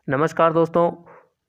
नमस्कार दोस्तों,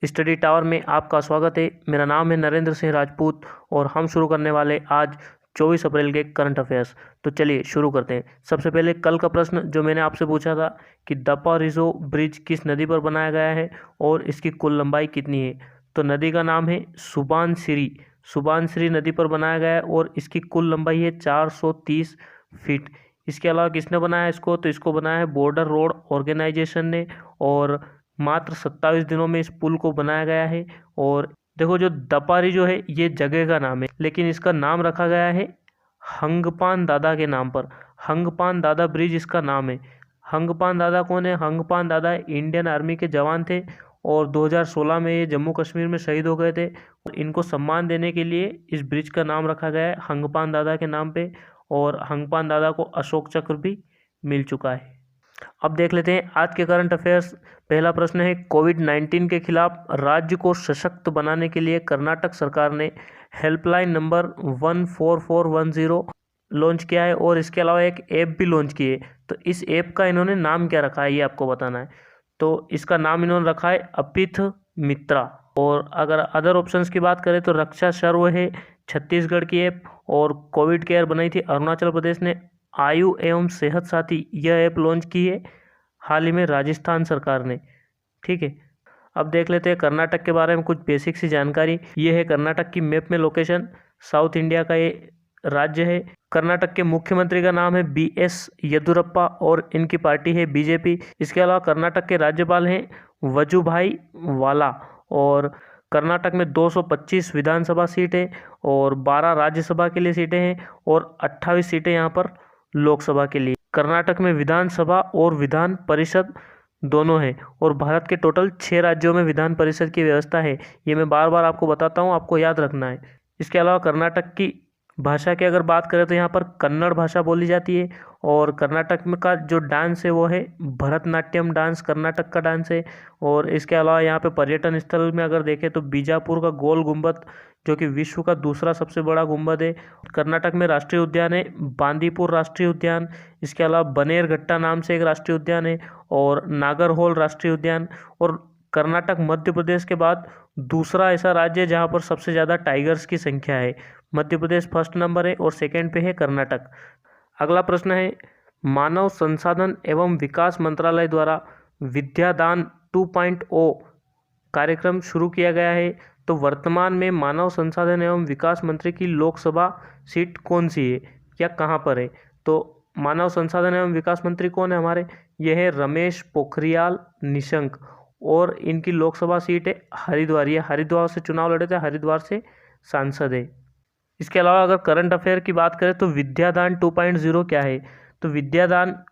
study tower में आपका स्वागत है। मेरा नाम है नरेंद्र सिंह राजपूत और हम शुरू करने वाले आज 24 अप्रैल के करंट अफेयर्स। तो चलिए शुरू करते हैं। सबसे पहले कल का प्रश्न जो मैंने आपसे पूछा था कि दपा रिजो ब्रिज किस नदी पर बनाया गया है और इसकी कुल लंबाई कितनी है। तो नदी का नाम है सुबानसिरी नदी पर बनाया गया है और इसकी कुल लंबाई है 430 फीट। इसके अलावा किसने बनाया इसको, तो इसको बनाया है बॉर्डर रोड ऑर्गेनाइजेशन ने और मात्र 27 दिनों में इस पुल को बनाया गया है। और देखो, जो दपारी जो है ये जगह का नाम है, लेकिन इसका नाम रखा गया है हंगपान दादा के नाम पर। हंगपान दादा ब्रिज इसका नाम है। हंगपान दादा कौन है? हंगपान दादा इंडियन आर्मी के जवान थे और 2016 में ये जम्मू कश्मीर में शहीद हो गए थे। और इनको सम्मान देने के लिए इस ब्रिज का नाम रखा गया है हंगपान दादा के नाम पे। और हंगपान दादा को अशोक चक्र भी मिल चुका है। अब देख लेते हैं आज के करंट अफेयर्स। पहला प्रश्न है, कोविड-19 के खिलाफ राज्य को सशक्त बनाने के लिए कर्नाटक सरकार ने हेल्पलाइन नंबर 14410 लॉन्च किया है और इसके अलावा एक ऐप भी लॉन्च की है। तो इस ऐप का इन्होंने नाम क्या रखा है ये आपको बताना है। तो इसका नाम इन्होंने रखा है अपिथ मित्रा। और अगर अदर ऑप्शंस की बात करें तो रक्षा सर्व है छत्तीसगढ़ की ऐप, और कोविड केयर बनाई थी अरुणाचल प्रदेश ने। आयु एवं सेहत साथी यह ऐप लॉन्च की है हाल ही में राजस्थान सरकार ने। ठीक है, अब देख लेते हैं कर्नाटक के बारे में कुछ बेसिक सी जानकारी। ये है कर्नाटक की मैप में लोकेशन। साउथ इंडिया का ये राज्य है। कर्नाटक के मुख्यमंत्री का नाम है BS येदुरप्पा और इनकी पार्टी है BJP। इसके अलावा कर्नाटक के राज्यपाल हैं वजुभाई वाला। और कर्नाटक में 225 विधानसभा सीटें और 12 राज्यसभा के लिए सीटें हैं और 28 सीटें यहाँ पर लोकसभा के लिए। कर्नाटक में विधानसभा और विधान परिषद दोनों हैं और भारत के टोटल 6 राज्यों में विधान परिषद की व्यवस्था है। ये मैं बार बार आपको बताता हूँ, आपको याद रखना है। इसके अलावा कर्नाटक की भाषा की अगर बात करें तो यहाँ पर कन्नड़ भाषा बोली जाती है। और कर्नाटक में का जो डांस है वो है भरतनाट्यम डांस, कर्नाटक का डांस है। और इसके अलावा यहाँ पे पर्यटन स्थल में अगर देखें तो बीजापुर का गोल गुंबद जो कि विश्व का दूसरा सबसे बड़ा गुंबद है। कर्नाटक में राष्ट्रीय उद्यान है बांदीपुर राष्ट्रीय उद्यान। इसके अलावा बनेरघट्टा नाम से एक राष्ट्रीय उद्यान है और नागरहोल राष्ट्रीय उद्यान। और कर्नाटक मध्य प्रदेश के बाद दूसरा ऐसा राज्य है जहाँ पर सबसे ज़्यादा टाइगर्स की संख्या है। मध्य प्रदेश फर्स्ट नंबर है और सेकंड पे है कर्नाटक। अगला प्रश्न है, मानव संसाधन एवं विकास मंत्रालय द्वारा विद्यादान 2.0 कार्यक्रम शुरू किया गया है। तो वर्तमान में मानव संसाधन एवं विकास मंत्री की लोकसभा सीट कौन सी है या कहाँ पर है? तो मानव संसाधन एवं विकास मंत्री कौन है हमारे? यह है रमेश पोखरियाल निशंक और इनकी लोकसभा सीट है हरिद्वार। ये हरिद्वार से चुनाव लड़े थे, हरिद्वार से सांसद है। इसके अलावा अगर करंट अफेयर की बात करें तो विद्यादान 2.0 क्या है? तो विद्यादान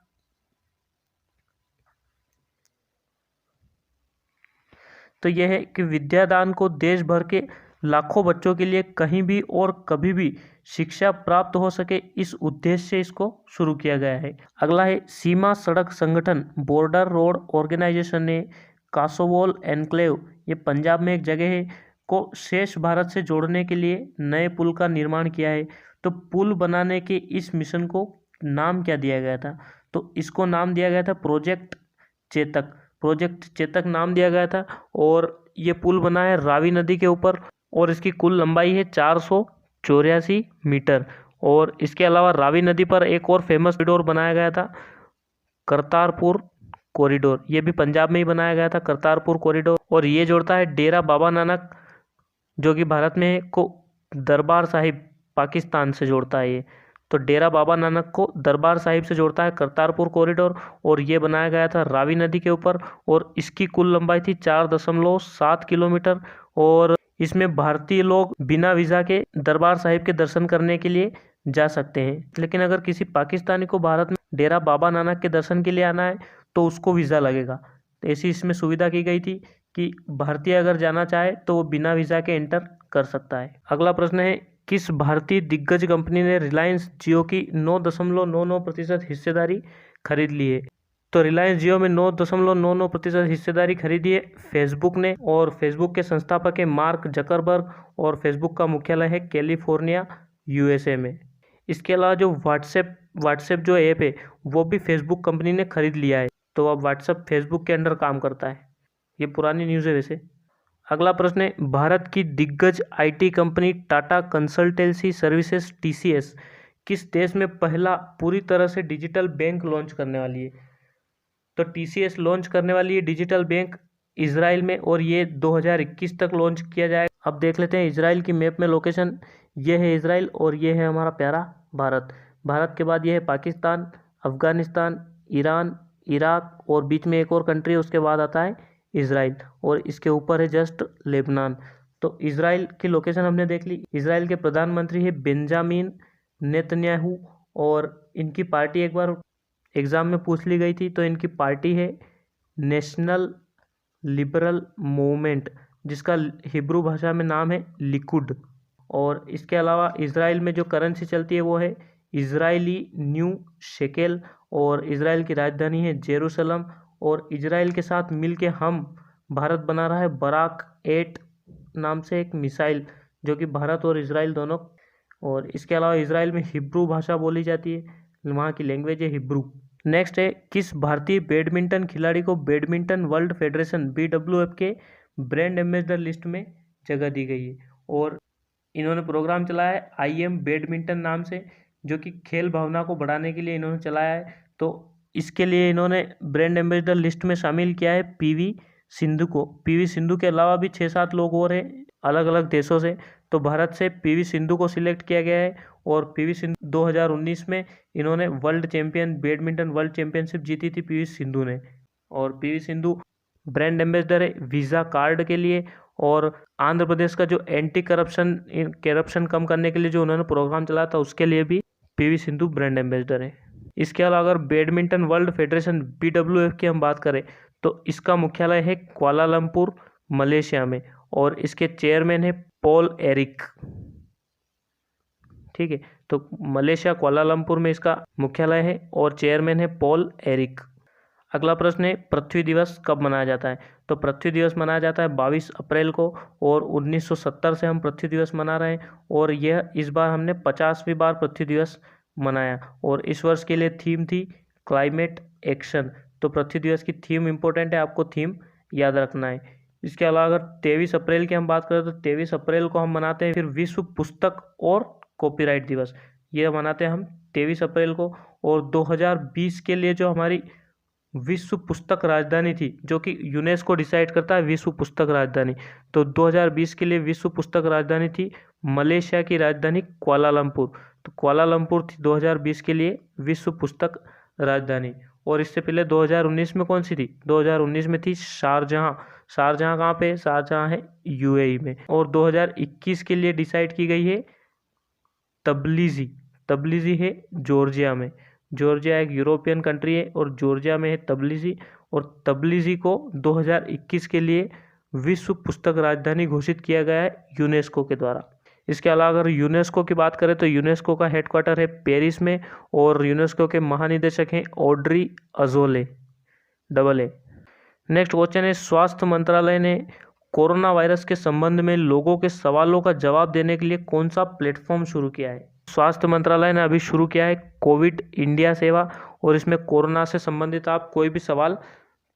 तो यह है कि विद्यादान को देश भर के लाखों बच्चों के लिए कहीं भी और कभी भी शिक्षा प्राप्त हो सके, इस उद्देश्य से इसको शुरू किया गया है। अगला है, सीमा सड़क संगठन बॉर्डर रोड ऑर्गेनाइजेशन ने कासोवोल एनक्लेव, ये पंजाब में एक जगह है, को शेष भारत से जोड़ने के लिए नए पुल का निर्माण किया है। तो पुल बनाने के इस मिशन को नाम क्या दिया गया था? तो इसको नाम दिया गया था प्रोजेक्ट चेतक नाम दिया गया था। और ये पुल बना है रावी नदी के ऊपर और इसकी कुल लंबाई है 484 मीटर। और इसके अलावा रावी नदी पर एक और फेमस कॉरिडोर बनाया गया था, करतारपुर कॉरिडोर। ये भी पंजाब में ही बनाया गया था, करतारपुर कॉरिडोर। और ये जोड़ता है डेरा बाबा नानक जो कि भारत में है को दरबार साहिब पाकिस्तान से जोड़ता है ये। तो डेरा बाबा नानक को दरबार साहिब से जोड़ता है करतारपुर कॉरिडोर और ये बनाया गया था रावी नदी के ऊपर। और इसकी कुल लंबाई थी 4.7 किलोमीटर। और इसमें भारतीय लोग बिना वीज़ा के दरबार साहिब के दर्शन करने के लिए जा सकते हैं। लेकिन अगर किसी पाकिस्तानी को भारत में डेरा बाबा नानक के दर्शन के लिए आना है तो उसको वीज़ा लगेगा। तो ऐसी इसमें सुविधा की गई थी कि भारतीय अगर जाना चाहे तो वो बिना वीज़ा के एंटर कर सकता है। अगला प्रश्न है, किस भारतीय दिग्गज कंपनी ने रिलायंस जियो की 9.99% हिस्सेदारी खरीद ली है? तो रिलायंस जियो में 9.99% हिस्सेदारी खरीदी है फेसबुक ने। और फेसबुक के संस्थापक है मार्क जकरबर्ग और फेसबुक का मुख्यालय है कैलिफोर्निया USA में। इसके अलावा जो व्हाट्सएप जो ऐप है वो भी फेसबुक कंपनी ने खरीद लिया है। तो अब व्हाट्सएप फेसबुक के अंडर काम करता है। ये पुरानी न्यूज़ है वैसे। अगला प्रश्न है, भारत की दिग्गज IT company Tata consultancy services TCS किस देश में पहला पूरी तरह से डिजिटल बैंक लॉन्च करने वाली है? तो टीसीएस लॉन्च करने वाली है डिजिटल बैंक इजराइल में, और ये 2021 तक लॉन्च किया जाएगा। अब देख लेते हैं इजराइल की मैप में लोकेशन। ये है इजराइल और ये है हमारा प्यारा भारत। भारत के बाद ये है पाकिस्तान, अफगानिस्तान, ईरान, इराक और बीच में एक और कंट्री है, उसके बाद आता है इजराइल और इसके ऊपर है जस्ट लेबनान। तो इजराइल की लोकेशन हमने देख ली। इजराइल के प्रधानमंत्री है बेंजामिन नेतन्याहू और इनकी पार्टी एक बार एग्ज़ाम में पूछ ली गई थी, तो इनकी पार्टी है नेशनल लिबरल मूवमेंट, जिसका हिब्रू भाषा में नाम है लिकुड। और इसके अलावा इजराइल में जो करेंसी चलती है वो है इजरायली न्यू शेकेल और इजराइल की राजधानी है जेरूसलम। और इजराइल के साथ मिलके हम भारत बना रहा है बराक 8 नाम से एक मिसाइल, जो कि भारत और इजराइल दोनों। और इसके अलावा इजराइल में हिब्रू भाषा बोली जाती है, वहाँ की लैंग्वेज है हिब्रू। नेक्स्ट है, किस भारतीय बैडमिंटन खिलाड़ी को बैडमिंटन वर्ल्ड फेडरेशन BWF के ब्रांड एम्बेसडर लिस्ट में जगह दी गई है? और इन्होंने प्रोग्राम चलाया है IM बैडमिंटन नाम से, जो कि खेल भावना को बढ़ाने के लिए इन्होंने चलाया है। तो इसके लिए इन्होंने ब्रांड एम्बेसडर लिस्ट में शामिल किया है PV सिंधु को। PV सिंधु के अलावा भी 6-7 लोग और हैं अलग अलग देशों से। तो भारत से PV सिंधु को सिलेक्ट किया गया है और PV सिंधु 2019 में इन्होंने बैडमिंटन वर्ल्ड चैंपियनशिप जीती थी PV सिंधु ने। और PV सिंधु ब्रांड एम्बेसडर है वीज़ा कार्ड के लिए। और आंध्र प्रदेश का जो एंटी करप्शन कम करने के लिए जो उन्होंने प्रोग्राम चलाया था, उसके लिए भी PV सिंधु ब्रांड एम्बेसडर है। इसके अलावा अगर बैडमिंटन वर्ल्ड फेडरेशन BWF की हम बात करें तो इसका मुख्यालय है कुआलालंपुर मलेशिया में और इसके चेयरमैन है पॉल एरिक। ठीक है, तो मलेशिया कुआलालंपुर में इसका मुख्यालय है और चेयरमैन है पॉल एरिक। अगला प्रश्न है, पृथ्वी दिवस कब मनाया जाता है? तो पृथ्वी दिवस मनाया जाता है 22 अप्रैल को और 1970 से हम पृथ्वी दिवस मना रहे हैं और यह इस बार हमने 50वीं बार पृथ्वी दिवस मनाया। और इस वर्ष के लिए थीम थी क्लाइमेट एक्शन। तो पृथ्वी दिवस की थीम इम्पोर्टेंट है, आपको थीम याद रखना है। इसके अलावा अगर 23 अप्रैल की हम बात करें तो 23 अप्रैल को हम मनाते हैं फिर विश्व पुस्तक और कॉपीराइट दिवस। ये मनाते हैं हम 23 अप्रैल को। और 2020 के लिए जो हमारी विश्व पुस्तक राजधानी थी, जो कि यूनेस्को डिसाइड करता है विश्व पुस्तक राजधानी, तो 2020 के लिए विश्व पुस्तक राजधानी थी मलेशिया की राजधानी कुआलालंपुर। तो कुआलालंपुर थी 2020 के लिए विश्व पुस्तक राजधानी। और इससे पहले 2019 में कौन सी थी? 2019 में थी शारजहाँ। शारजहाँ कहाँ पे? शारजहाँ है UAE में। और 2021 के लिए डिसाइड की गई है तबलीजी। तबलीजी है जॉर्जिया में। जॉर्जिया एक यूरोपियन कंट्री है और जॉर्जिया में है तबलीजी। और तबलीजी को 2021 के लिए विश्व पुस्तक राजधानी घोषित किया गया है यूनेस्को के द्वारा। इसके अलावा अगर यूनेस्को की बात करें तो यूनेस्को का हेडक्वार्टर है पेरिस में और यूनेस्को के महानिदेशक हैं Audrey Azoulay AA। Next question है, स्वास्थ्य मंत्रालय ने कोरोना वायरस के संबंध में लोगों के सवालों का जवाब देने के लिए कौन सा प्लेटफॉर्म शुरू किया है? स्वास्थ्य मंत्रालय ने अभी शुरू किया है कोविड इंडिया सेवा और इसमें कोरोना से संबंधित आप कोई भी सवाल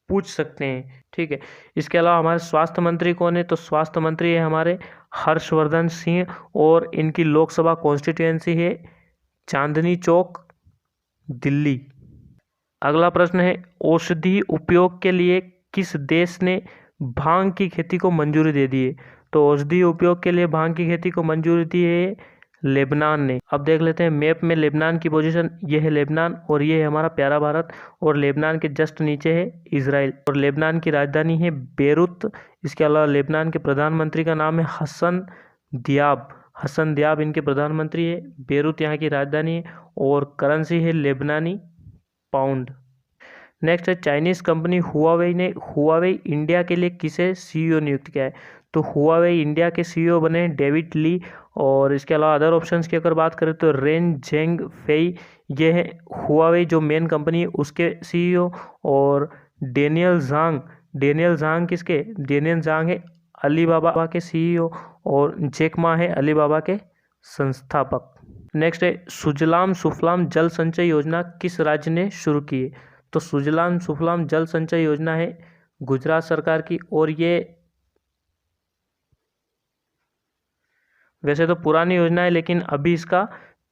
पूछ सकते हैं। ठीक है, इसके अलावा हमारे स्वास्थ्य मंत्री कौन है? तो स्वास्थ्य मंत्री है हमारे हर्षवर्धन सिंह और इनकी लोकसभा कॉन्स्टिट्यूएंसी है चांदनी चौक दिल्ली। अगला प्रश्न है, औषधि उपयोग के लिए किस देश ने भांग की खेती को मंजूरी दे दी है? तो औषधि उपयोग के लिए भांग की खेती को मंजूरी दी है लेबनान ने। अब देख लेते हैं मैप में लेबनान की पोजीशन। ये है लेबनान और ये है हमारा प्यारा भारत और लेबनान के जस्ट नीचे है इजराइल और लेबनान की राजधानी है बेरूत। इसके अलावा लेबनान के प्रधानमंत्री का नाम है हसन दियाब। हसन दियाब इनके प्रधानमंत्री है। बेरूत यहाँ की राजधानी है और करेंसी है लेबनानी पाउंड। नेक्स्ट है, चाइनीज़ कंपनी हुआवेई ने हुआवेई इंडिया के लिए किसे CEO नियुक्त किया है? तो हुआवेई इंडिया के CEO बने हैं डेविड ली। और इसके अलावा अदर ऑप्शंस की अगर बात करें तो रेन जेंग फेई, ये है हुआवेई जो मेन कंपनी है उसके CEO। और डेनियल जांग किसके? डेनियल जांग है अलीबाबा के CEO और जैक मा है अलीबाबा के संस्थापक। नेक्स्ट है, सुजलाम सुफलाम जल संचय योजना किस राज्य ने शुरू की है? तो सुजलाम सुफलाम जल संचय योजना है गुजरात सरकार की, और ये वैसे तो पुरानी योजना है लेकिन अभी इसका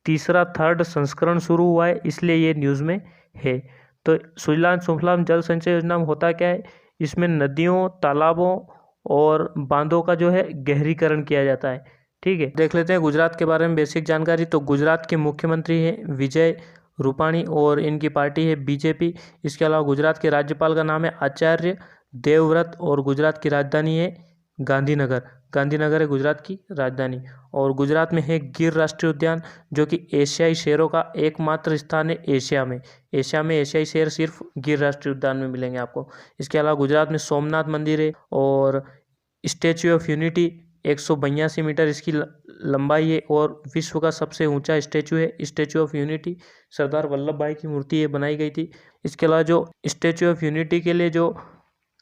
थर्ड संस्करण शुरू हुआ है, इसलिए ये न्यूज़ में है। तो सुजलाम सुफलाम जल संचय योजना में होता क्या है, इसमें नदियों, तालाबों और बांधों का जो है गहरीकरण किया जाता है। ठीक है, देख लेते हैं गुजरात के बारे में बेसिक जानकारी। तो गुजरात के मुख्यमंत्री हैं विजय रूपाणी और इनकी पार्टी है बीजेपी। इसके अलावा गुजरात के राज्यपाल का नाम है आचार्य देवव्रत और गुजरात की राजधानी है गांधीनगर। गांधीनगर है गुजरात की राजधानी। और गुजरात में है गिर राष्ट्रीय उद्यान, जो कि एशियाई शेरों का एकमात्र स्थान है एशिया में। एशियाई शेर सिर्फ गिर राष्ट्रीय उद्यान में मिलेंगे आपको। इसके अलावा गुजरात में सोमनाथ मंदिर है और स्टैच्यू ऑफ यूनिटी 182 मीटर इसकी लंबाई है और विश्व का सबसे ऊंचा स्टैच्यू है statue of unity. Sardar Vallabh भाई की मूर्ति ये बनाई गई थी। इसके अलावा जो स्टैच्यू ऑफ यूनिटी के लिए जो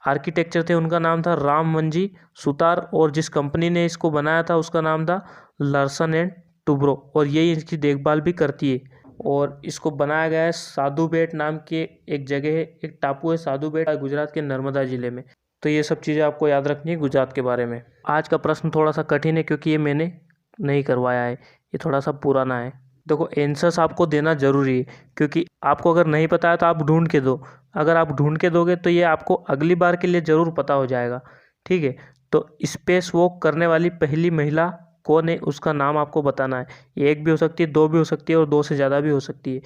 आर्किटेक्चर थे उनका नाम था रामवंजी सुतार, और जिस कंपनी ने इसको बनाया था उसका नाम था लार्सन एंड टुब्रो, और यही इसकी देखभाल भी करती है। और इसको बनाया गया है साधु बेट नाम के एक जगह है, एक टापू है साधु बेट, गुजरात के नर्मदा जिले में। तो ये सब चीज़ें आपको याद रखनी है गुजरात के बारे में। आज का प्रश्न थोड़ा सा कठिन है क्योंकि ये मैंने नहीं करवाया है, ये थोड़ा सा पुराना है। देखो, आंसर्स आपको देना ज़रूरी है क्योंकि आपको अगर नहीं पता है तो आप ढूंढ के दो। अगर आप ढूंढ के दोगे तो ये आपको अगली बार के लिए ज़रूर पता हो जाएगा। ठीक है, तो स्पेस वॉक करने वाली पहली महिला कौन है, उसका नाम आपको बताना है। एक भी हो सकती है, दो भी हो सकती है और दो से ज़्यादा भी हो सकती है।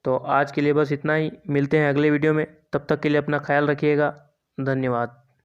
तो आज के लिए बस इतना ही, मिलते हैं अगले वीडियो में। तब तक के लिए अपना ख्याल रखिएगा। धन्यवाद।